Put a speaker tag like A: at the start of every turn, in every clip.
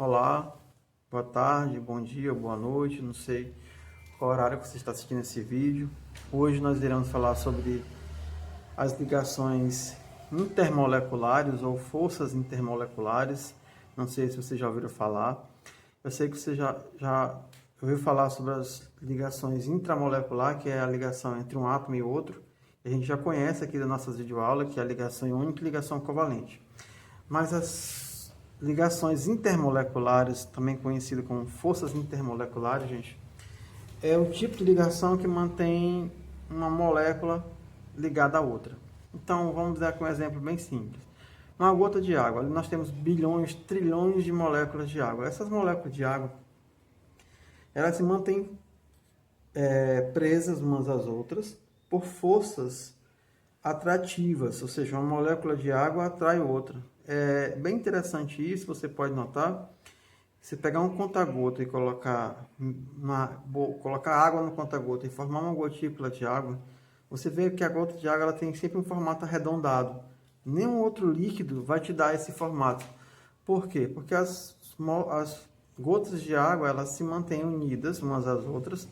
A: Olá, boa tarde, bom dia, boa noite, não sei qual horário que você está assistindo esse vídeo. Hoje nós iremos falar sobre as ligações intermoleculares ou forças intermoleculares. Não sei se você já ouviu falar. Eu sei que você já ouviu falar sobre as ligações intramolecular, que é a ligação entre um átomo e outro. A gente já conhece aqui das nossas videoaulas, que é a ligação iônica e ligação covalente. Mas as ligações intermoleculares, também conhecidas como forças intermoleculares, gente, é o tipo de ligação que mantém uma molécula ligada à outra. Então, vamos dar aqui um exemplo bem simples. Uma gota de água, ali nós temos bilhões, trilhões de moléculas de água. Essas moléculas de água, elas se mantêm presas umas às outras por forças atrativas, ou seja, uma molécula de água atrai outra. É bem interessante isso, você pode notar. Se pegar um conta-gota e colocar água no conta-gota e formar uma gotícula de água, você vê que a gota de água ela tem sempre um formato arredondado. Nenhum outro líquido vai te dar esse formato. Por quê? Porque as gotas de água elas se mantêm unidas umas às outras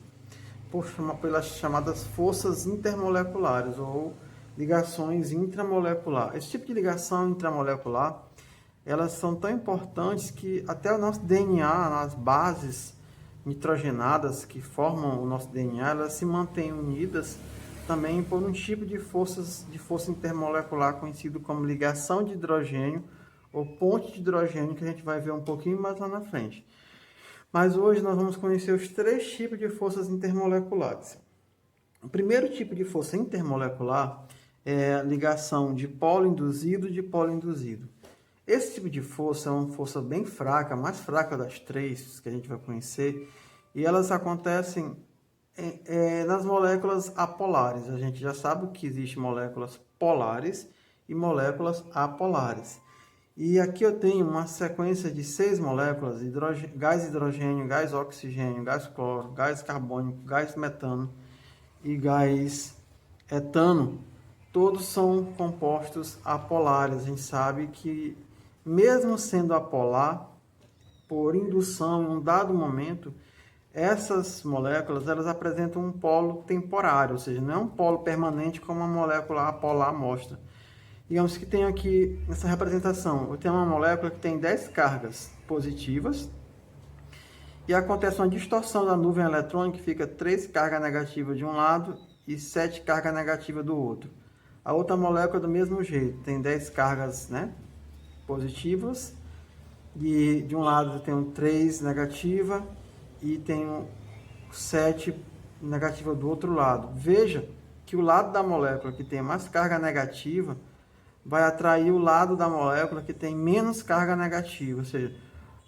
A: pelas chamadas forças intermoleculares ou ligações intramoleculares. Esse tipo de ligação intramolecular, elas são tão importantes que até o nosso DNA, as bases nitrogenadas que formam o nosso DNA, elas se mantêm unidas também por um tipo de força intermolecular conhecido como ligação de hidrogênio ou ponte de hidrogênio, que a gente vai ver um pouquinho mais lá na frente. Mas hoje nós vamos conhecer os três tipos de forças intermoleculares. O primeiro tipo de força intermolecular é a ligação de polo induzido e dipolo induzido. Esse tipo de força é uma força bem fraca, a mais fraca das três que a gente vai conhecer, e elas acontecem nas moléculas apolares. A gente já sabe que existem moléculas polares e moléculas apolares. E aqui eu tenho uma sequência de 6 moléculas: gás hidrogênio, gás oxigênio, gás cloro, gás carbônico, gás metano e gás etano. Todos são compostos apolares. A gente sabe que, mesmo sendo apolar, por indução em um dado momento, essas moléculas elas apresentam um polo temporário, ou seja, não é um polo permanente como a molécula apolar mostra. Digamos que tem aqui nessa representação, eu tenho uma molécula que tem 10 cargas positivas e acontece uma distorção da nuvem eletrônica, que fica 3 cargas negativas de um lado e 7 cargas negativas do outro. A outra molécula do mesmo jeito, tem 10 cargas, né, positivas e de um lado eu tenho 3 negativas e tenho 7 negativas do outro lado. Veja que o lado da molécula que tem mais carga negativa vai atrair o lado da molécula que tem menos carga negativa, ou seja,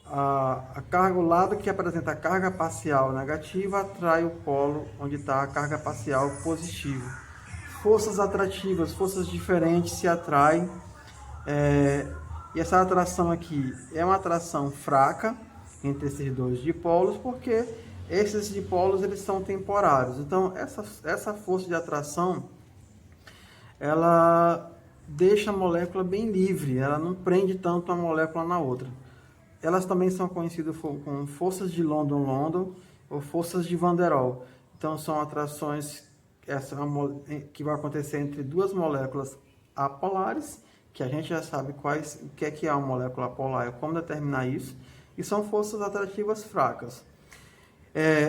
A: o lado que apresenta a carga parcial negativa atrai o polo onde está a carga parcial positiva. Forças atrativas, forças diferentes se atraem, e essa atração aqui é uma atração fraca entre esses dois dipolos, porque esses dipolos eles são temporários. Então essa força de atração ela deixa a molécula bem livre, ela não prende tanto a molécula na outra. Elas também são conhecidas como forças de London-London ou forças de Van der Waals. Então são atrações que vão acontecer entre duas moléculas apolares, que a gente já sabe o que é uma molécula apolar e como determinar isso, e são forças atrativas fracas.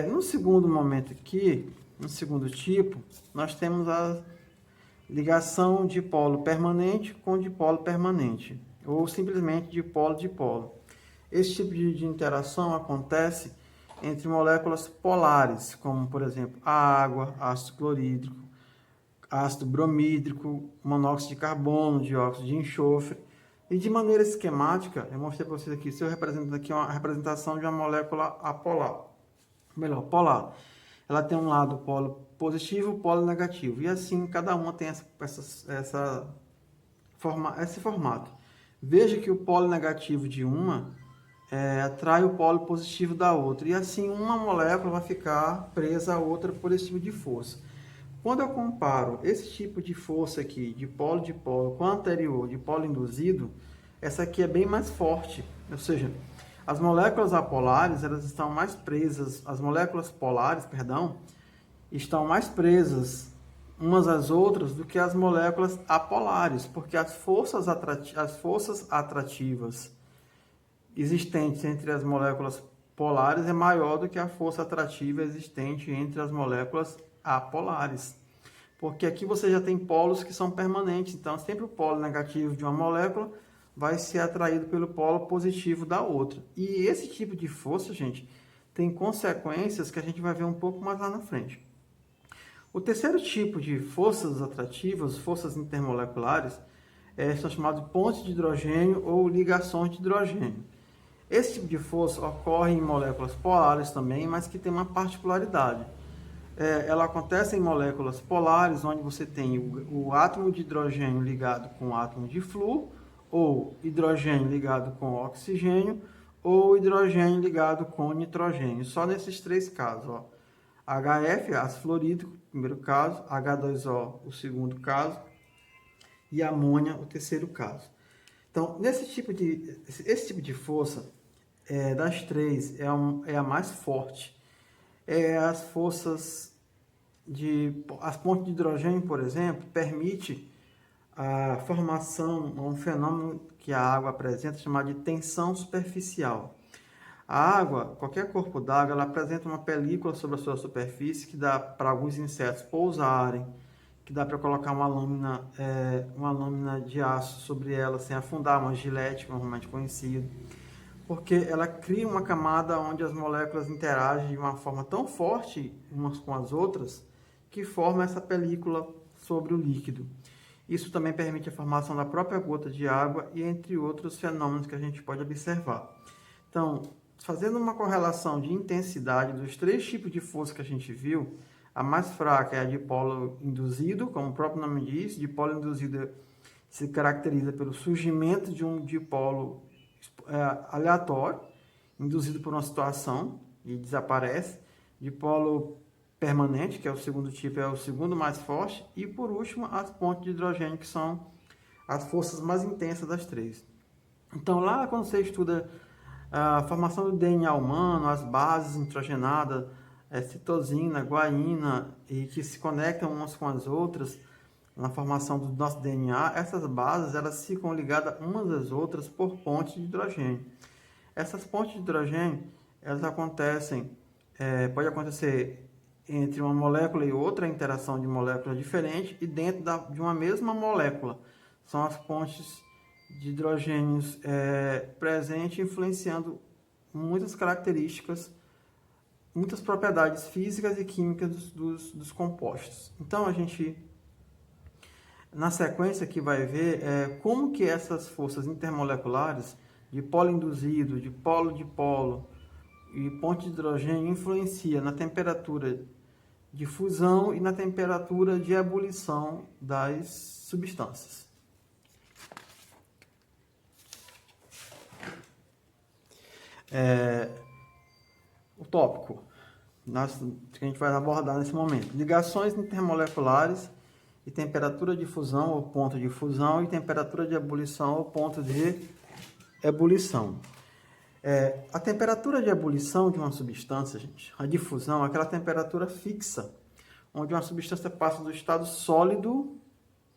A: No segundo momento aqui, no segundo tipo, nós temos a ligação dipolo permanente com dipolo permanente, ou simplesmente dipolo-dipolo. Esse tipo de interação acontece entre moléculas polares, como por exemplo a água, ácido clorídrico, ácido bromídrico, monóxido de carbono, dióxido de enxofre. E de maneira esquemática, eu mostrei para vocês aqui, se eu represento aqui uma representação de uma molécula apolar, melhor, polar. Ela tem um lado polo positivo, polo negativo, e assim cada uma tem esse formato. Veja que o polo negativo de uma atrai o polo positivo da outra, e assim uma molécula vai ficar presa à outra por esse tipo de força. Quando eu comparo esse tipo de força aqui, de polo, com a anterior, de polo induzido, essa aqui é bem mais forte, ou seja, As moléculas apolares, elas estão mais presas, as moléculas polares, perdão, estão mais presas umas às outras do que as moléculas apolares, porque as forças atrativas existentes entre as moléculas polares é maior do que a força atrativa existente entre as moléculas apolares. Porque aqui você já tem polos que são permanentes, então sempre o polo negativo de uma molécula vai ser atraído pelo polo positivo da outra. E esse tipo de força, gente, tem consequências que a gente vai ver um pouco mais lá na frente. O terceiro tipo de forças atrativas, forças intermoleculares, são chamadas de pontes de hidrogênio ou ligações de hidrogênio. Esse tipo de força ocorre em moléculas polares também, mas que tem uma particularidade. Ela acontece em moléculas polares, onde você tem o átomo de hidrogênio ligado com o átomo de flúor, ou hidrogênio ligado com oxigênio, ou hidrogênio ligado com nitrogênio. Só nesses três casos. Ó. HF, ácido fluorídrico, primeiro caso, H2O, o segundo caso, e amônia, o terceiro caso. Então, esse tipo de força, das três, é a mais forte. As forças as pontes de hidrogênio, por exemplo, permite a formação, um fenômeno que a água apresenta, chamado de tensão superficial. A água, qualquer corpo d'água, ela apresenta uma película sobre a sua superfície que dá para alguns insetos pousarem, que dá para colocar uma lâmina de aço sobre ela sem afundar, uma gilete, normalmente conhecido, porque ela cria uma camada onde as moléculas interagem de uma forma tão forte umas com as outras que forma essa película sobre o líquido. Isso também permite a formação da própria gota de água e entre outros fenômenos que a gente pode observar. Então, fazendo uma correlação de intensidade dos três tipos de força que a gente viu, a mais fraca é a dipolo induzido, como o próprio nome diz. Dipolo induzido se caracteriza pelo surgimento de um dipolo aleatório, induzido por uma situação e desaparece. Dipolo permanente, que é o segundo tipo, é o segundo mais forte. E por último, as pontes de hidrogênio, que são as forças mais intensas das três. Então lá quando você estuda a formação do DNA humano, as bases nitrogenadas, citosina, guanina, e que se conectam umas com as outras na formação do nosso DNA, essas bases elas ficam ligadas umas às outras por pontes de hidrogênio. Essas pontes de hidrogênio, elas acontecem, pode acontecer entre uma molécula e outra, a interação de moléculas diferentes, e dentro de uma mesma molécula. São as pontes de hidrogênios presentes, influenciando muitas características, muitas propriedades físicas e químicas dos compostos. Então, a gente, na sequência aqui, vai ver como que essas forças intermoleculares, de polo induzido, de polo e ponte de hidrogênio, influencia na temperatura de fusão e na temperatura de ebulição das substâncias. O tópico que a gente vai abordar nesse momento: ligações intermoleculares e temperatura de fusão ou ponto de fusão e temperatura de ebulição ou ponto de ebulição. A temperatura de ebulição de uma substância, gente, a difusão, é aquela temperatura fixa, onde uma substância passa do estado sólido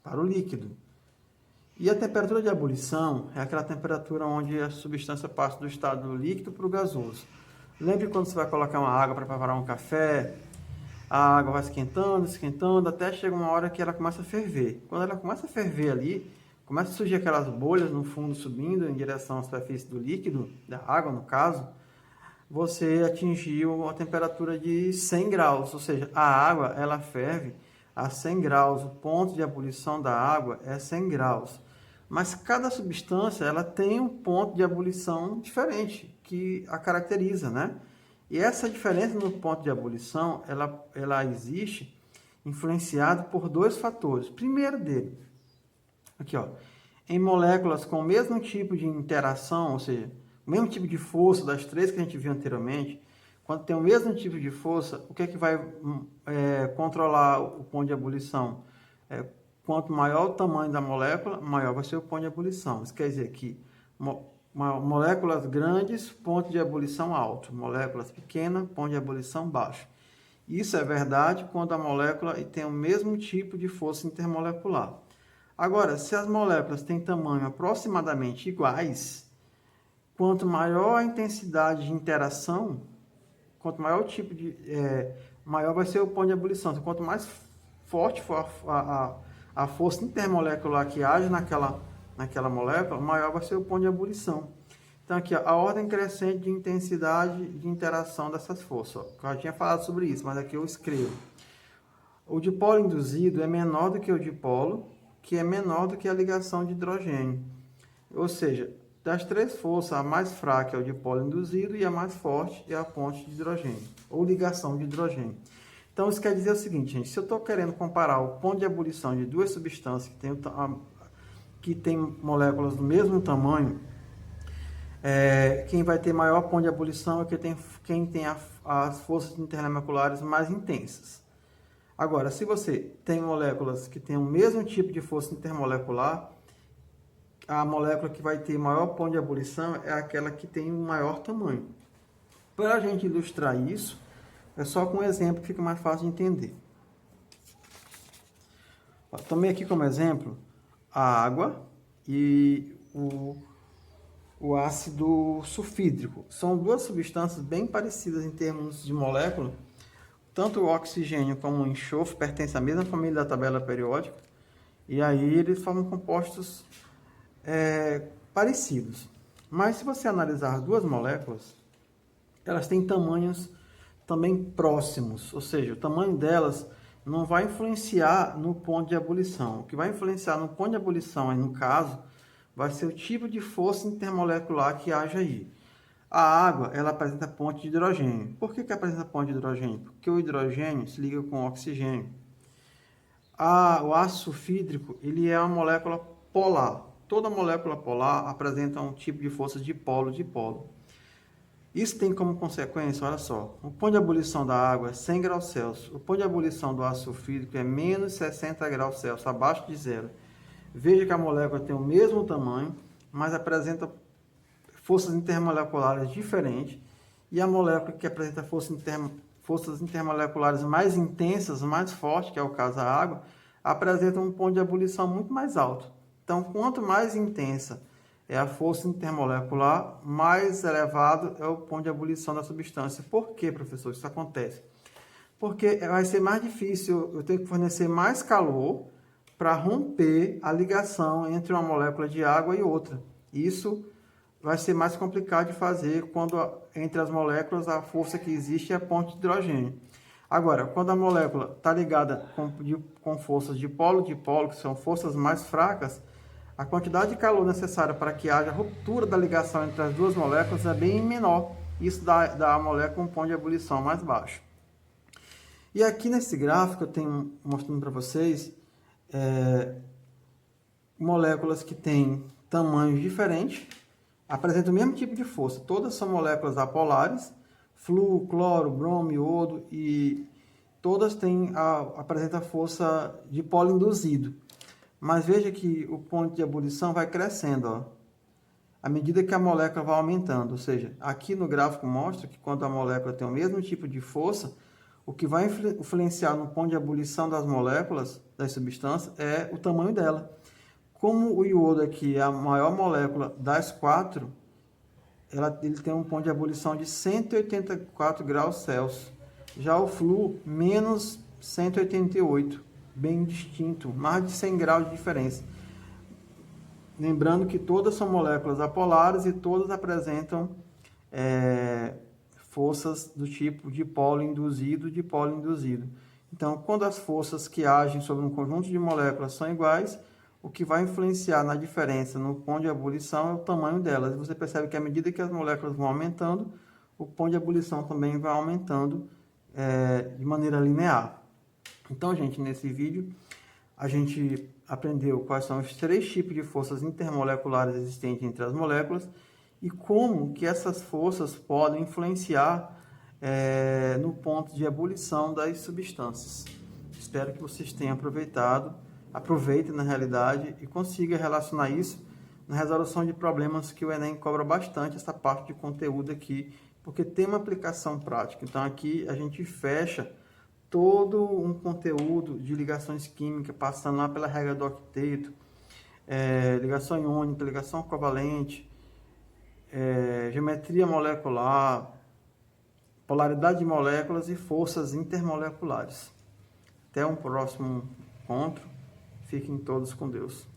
A: para o líquido. E a temperatura de ebulição é aquela temperatura onde a substância passa do estado líquido para o gasoso. Lembre quando você vai colocar uma água para preparar um café, a água vai esquentando, esquentando, até chega uma hora que ela começa a ferver. Quando ela começa a ferver ali, começa a surgir aquelas bolhas no fundo subindo em direção à superfície do líquido, da água no caso, você atingiu a temperatura de 100 graus, ou seja, a água ela ferve a 100 graus, o ponto de ebulição da água é 100 graus. Mas cada substância ela tem um ponto de ebulição diferente, que a caracteriza, né? E essa diferença no ponto de ebulição, ela existe influenciada por dois fatores. Primeiro dele, aqui ó, em moléculas com o mesmo tipo de interação, ou seja, o mesmo tipo de força das três que a gente viu anteriormente, quando tem o mesmo tipo de força, o que é que vai controlar o ponto de ebulição? Quanto maior o tamanho da molécula, maior vai ser o ponto de ebulição. Isso quer dizer que Moléculas grandes, ponto de ebulição alto. Moléculas pequenas, ponto de ebulição baixo. Isso é verdade quando a molécula tem o mesmo tipo de força intermolecular. Agora, se as moléculas têm tamanho aproximadamente iguais, quanto maior a intensidade de interação, quanto maior o tipo de... maior vai ser o ponto de ebulição. Então, quanto mais forte for a força intermolecular que age naquela molécula, maior vai ser o ponto de ebulição. Então, aqui, ó, a ordem crescente de intensidade de interação dessas forças. Ó. Eu já tinha falado sobre isso, mas aqui eu escrevo. O dipolo induzido é menor do que o dipolo, que é menor do que a ligação de hidrogênio. Ou seja, das três forças, a mais fraca é o dipolo induzido e a mais forte é a ponte de hidrogênio, ou ligação de hidrogênio. Então, isso quer dizer o seguinte, gente, se eu estou querendo comparar o ponto de ebulição de duas substâncias que têm moléculas do mesmo tamanho, quem vai ter maior ponto de ebulição é quem tem as forças intermoleculares mais intensas. Agora, se você tem moléculas que têm o mesmo tipo de força intermolecular, a molécula que vai ter maior ponto de ebulição é aquela que tem um maior tamanho. Para a gente ilustrar isso, é só com um exemplo que fica mais fácil de entender. Tomei aqui como exemplo a água e o ácido sulfídrico. São duas substâncias bem parecidas em termos de molécula. Tanto o oxigênio como o enxofre pertencem à mesma família da tabela periódica. E aí eles formam compostos parecidos. Mas se você analisar as duas moléculas, elas têm tamanhos também próximos. Ou seja, o tamanho delas não vai influenciar no ponto de ebulição. O que vai influenciar no ponto de ebulição, aí no caso, vai ser o tipo de força intermolecular que haja aí. A água, ela apresenta ponte de hidrogênio. Por que apresenta ponte de hidrogênio? Porque o hidrogênio se liga com o oxigênio. O ácido sulfídrico, ele é uma molécula polar. Toda molécula polar apresenta um tipo de força dipolo-dipolo. Isso tem como consequência, olha só, o ponto de ebulição da água é 100 graus Celsius. O ponto de ebulição do ácido sulfídrico é menos 60 graus Celsius, abaixo de zero. Veja que a molécula tem o mesmo tamanho, mas apresenta forças intermoleculares diferentes. E a molécula que apresenta forças intermoleculares mais intensas, mais fortes, que é o caso da água, apresenta um ponto de ebulição muito mais alto. Então, quanto mais intensa é a força intermolecular, mais elevado é o ponto de ebulição da substância. Por que, professor, isso acontece? Porque vai ser mais difícil, eu tenho que fornecer mais calor para romper a ligação entre uma molécula de água e outra. Isso vai ser mais complicado de fazer quando entre as moléculas a força que existe é a ponte de hidrogênio. Agora, quando a molécula está ligada com forças dipolo-dipolo, que são forças mais fracas, a quantidade de calor necessária para que haja ruptura da ligação entre as duas moléculas é bem menor. Isso dá à molécula um ponto de ebulição mais baixo. E aqui nesse gráfico eu tenho mostrando para vocês moléculas que têm tamanhos diferentes, apresentam o mesmo tipo de força. Todas são moléculas apolares, flúor, cloro, bromo, iodo, e todas apresentam a força dipolo induzido. Mas veja que o ponto de ebulição vai crescendo, ó, à medida que a molécula vai aumentando. Ou seja, aqui no gráfico mostra que quando a molécula tem o mesmo tipo de força, o que vai influenciar no ponto de ebulição das moléculas, das substâncias, é o tamanho dela. Como o iodo aqui é a maior molécula das quatro, ele tem um ponto de ebulição de 184 graus Celsius. Já o flúor, menos 188, bem distinto, mais de 100 graus de diferença. Lembrando que todas são moléculas apolares e todas apresentam forças do tipo dipolo induzido, dipolo induzido. Então, quando as forças que agem sobre um conjunto de moléculas são iguais, o que vai influenciar na diferença no ponto de ebulição é o tamanho delas. E você percebe que à medida que as moléculas vão aumentando, o ponto de ebulição também vai aumentando de maneira linear. Então, gente, nesse vídeo a gente aprendeu quais são os três tipos de forças intermoleculares existentes entre as moléculas e como que essas forças podem influenciar no ponto de ebulição das substâncias. Espero que vocês tenham aproveitado, aproveitem na realidade e consigam relacionar isso na resolução de problemas que o Enem cobra bastante essa parte de conteúdo aqui, porque tem uma aplicação prática. Então aqui a gente fecha todo um conteúdo de ligações químicas, passando lá pela regra do octeto, ligação iônica, ligação covalente, geometria molecular, polaridade de moléculas e forças intermoleculares. Até um próximo encontro. Fiquem todos com Deus.